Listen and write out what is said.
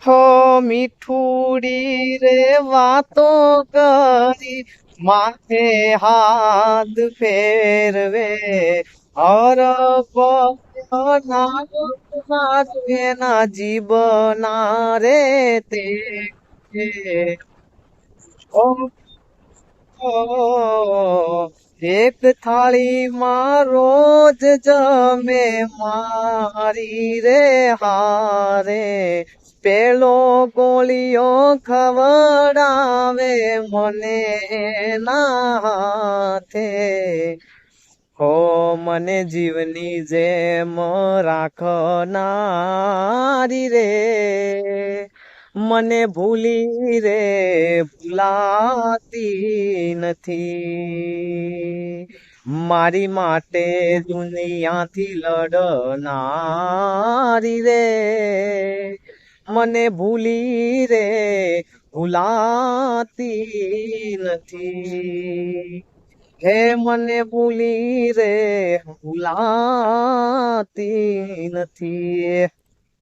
હો મીઠુડી રે વાતો કરી માથે હાથ ફેરવે હર ના જીવના રે તે એક થાળીમાં રોજ જમે મારી રે હારે પેલો ગોળીઓ ખવડાવે મને ના હાથે હો મને જીવની જેમ રાખનારી રે મને ભૂલી રે ભૂલાતી નથી મારી માટે દુનિયાથી લડનારી રે મને ભૂલી રે ભૂલાતી નથી હે મને ભૂલી રે ભૂલાતી નથી